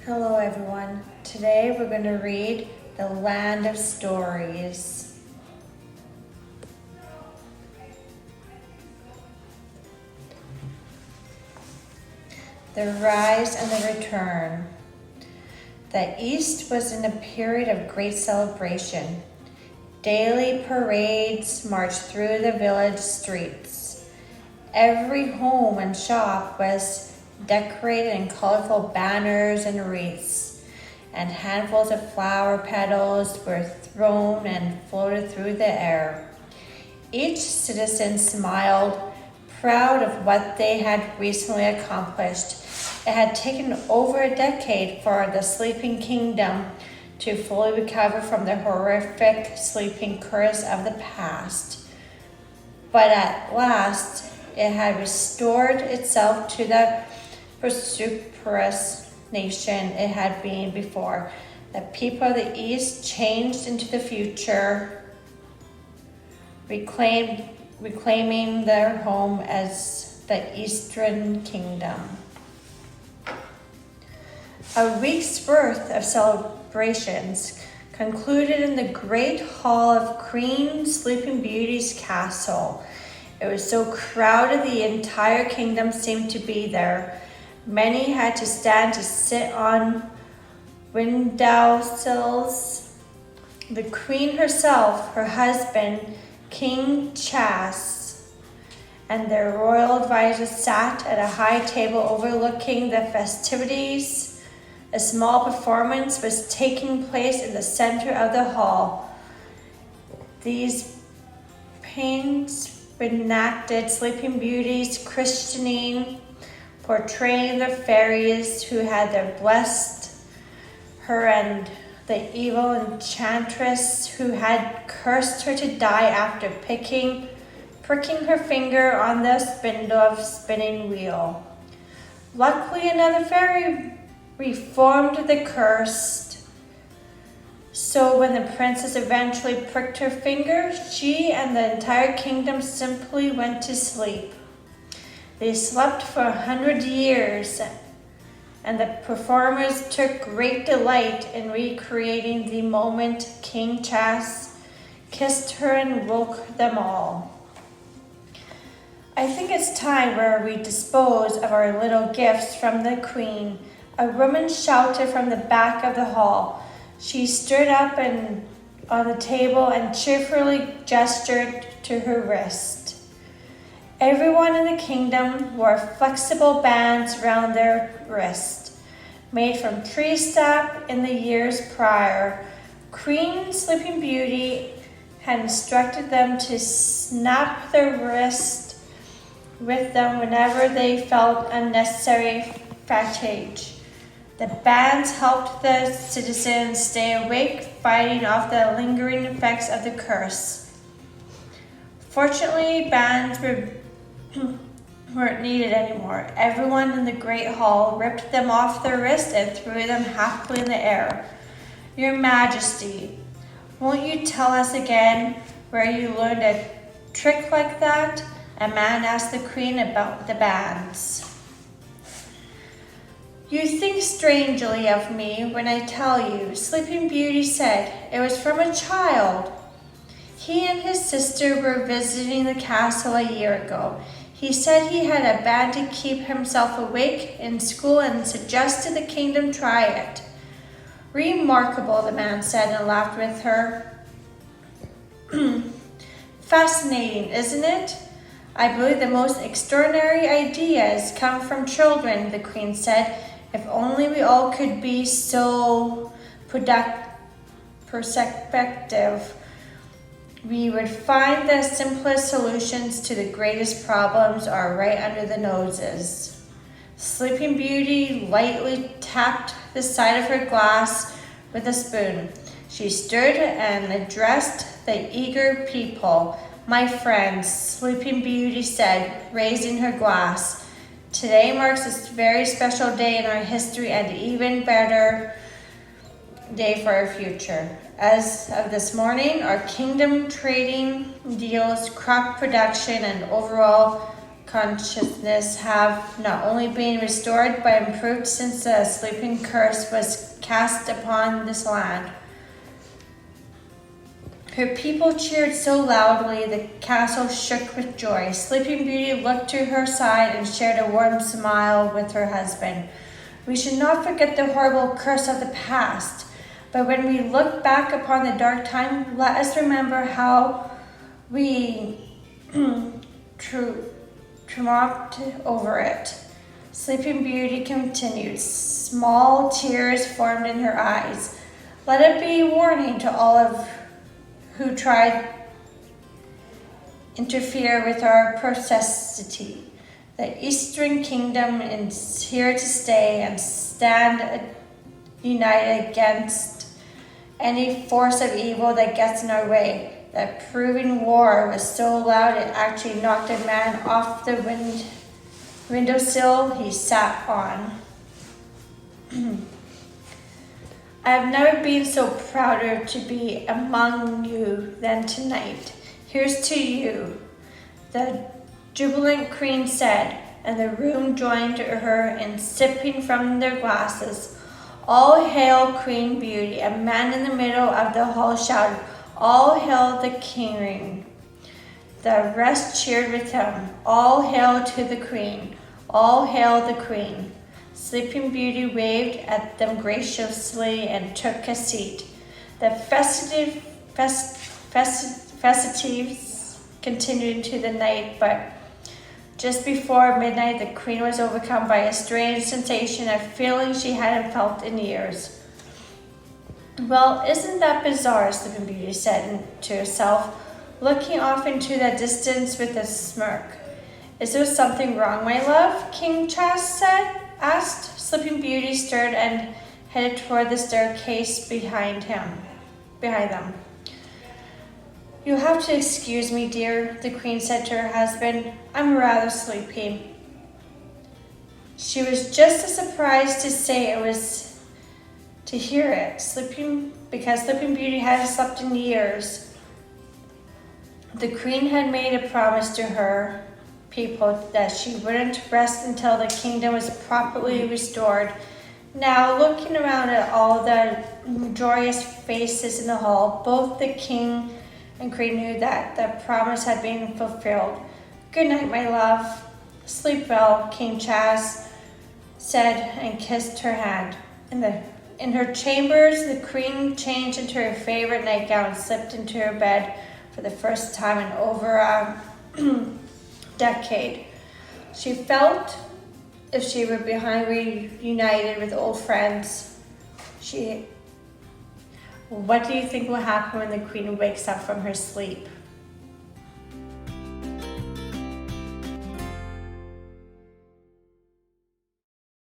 Hello everyone. Today we're going to read The Land of Stories. The Rise and the Return. The East was in a period of great celebration. Daily parades marched through the village streets. Every home and shop was decorated in colorful banners and wreaths, and handfuls of flower petals were thrown and floated through the air. Each citizen smiled, proud of what they had recently accomplished. It had taken over a decade for the Sleeping Kingdom to fully recover from the horrific sleeping curse of the past. But at last, it had restored itself to the prosperous nation it had been before. The people of the East changed into the future, reclaiming their home as the Eastern Kingdom. A week's worth of celebrations concluded in the great hall of Queen Sleeping Beauty's castle. It was so crowded the entire kingdom seemed to be there. Many had to stand to sit on windowsills. The queen herself, her husband, King Chas, and their royal advisors sat at a high table overlooking the festivities. A small performance was taking place in the center of the hall. These paintings reenacted Sleeping Beauty's christening, portraying the fairies who had blessed her and the evil enchantress who had cursed her to die after pricking her finger on the spindle of spinning wheel. Luckily, another fairy reformed the curse. So when the princess eventually pricked her finger, she and the entire kingdom simply went to sleep. They slept for 100 years, and the performers took great delight in recreating the moment King Chas kissed her and woke them all. I think it's time where we dispose of our little gifts from the queen. A woman shouted from the back of the hall. She stood up on the table and cheerfully gestured to her wrist. Everyone in the kingdom wore flexible bands around their wrist, made from tree sap in the years prior. Queen Sleeping Beauty had instructed them to snap their wrist with them whenever they felt unnecessary fatigue. The bands helped the citizens stay awake, fighting off the lingering effects of the curse. Fortunately, bands weren't needed anymore. Everyone in the great hall ripped them off their wrists and threw them happily in the air. Your Majesty, won't you tell us again where you learned a trick like that? A man asked the queen about the bands. You think strangely of me when I tell you, Sleeping Beauty said. It was from a child. He and his sister were visiting the castle a year ago. He said he had a band to keep himself awake in school and suggested the kingdom try it. Remarkable, the man said and laughed with her. Fascinating, isn't it? I believe the most extraordinary ideas come from children, the queen said. If only we all could be so perspective, we would find the simplest solutions to the greatest problems are right under the noses. Sleeping Beauty lightly tapped the side of her glass with a spoon. She stirred and addressed the eager people. My friends, Sleeping Beauty said, raising her glass. Today marks a very special day in our history and even better day for our future. As of this morning, our kingdom trading deals, crop production, and overall consciousness have not only been restored but improved since the sleeping curse was cast upon this land. Her people cheered so loudly the castle shook with joy. Sleeping Beauty looked to her side and shared a warm smile with her husband. We should not forget the horrible curse of the past, but when we look back upon the dark time, let us remember how we triumphed over it. Sleeping Beauty continued. Small tears formed in her eyes. Let it be a warning to all of who tried interfere with our prosperity. The Eastern Kingdom is here to stay and stand united against any force of evil that gets in our way. That proving war was so loud it actually knocked a man off the windowsill he sat on. I have never been so prouder to be among you than tonight. Here's to you, the jubilant queen said, and the room joined her in sipping from their glasses. All hail Queen Beauty. A man in the middle of the hall shouted, all hail the king. The rest cheered with him. All hail to the queen. All hail the queen. Sleeping Beauty waved at them graciously and took a seat. The festivities continued into the night, but just before midnight, the queen was overcome by a strange sensation, a feeling she hadn't felt in years. Well, isn't that bizarre, Sleeping Beauty said to herself, looking off into the distance with a smirk. Is there something wrong, my love? King Chas asked. Sleeping Beauty stirred and headed toward the staircase behind them. You'll have to excuse me, dear, the queen said to her husband. I'm rather sleepy. She was just as surprised to hear it, because Sleeping Beauty hadn't slept in years. The queen had made a promise to her people that she wouldn't rest until the kingdom was properly restored. Now, looking around at all the joyous faces in the hall, both the king and queen knew that the promise had been fulfilled. Good night, my love. Sleep well, King Chas said and kissed her hand. In her chambers, the queen changed into her favorite nightgown and slipped into her bed for the first time in over a decade. She felt if she were behind reunited with old friends. What do you think will happen when the queen wakes up from her sleep?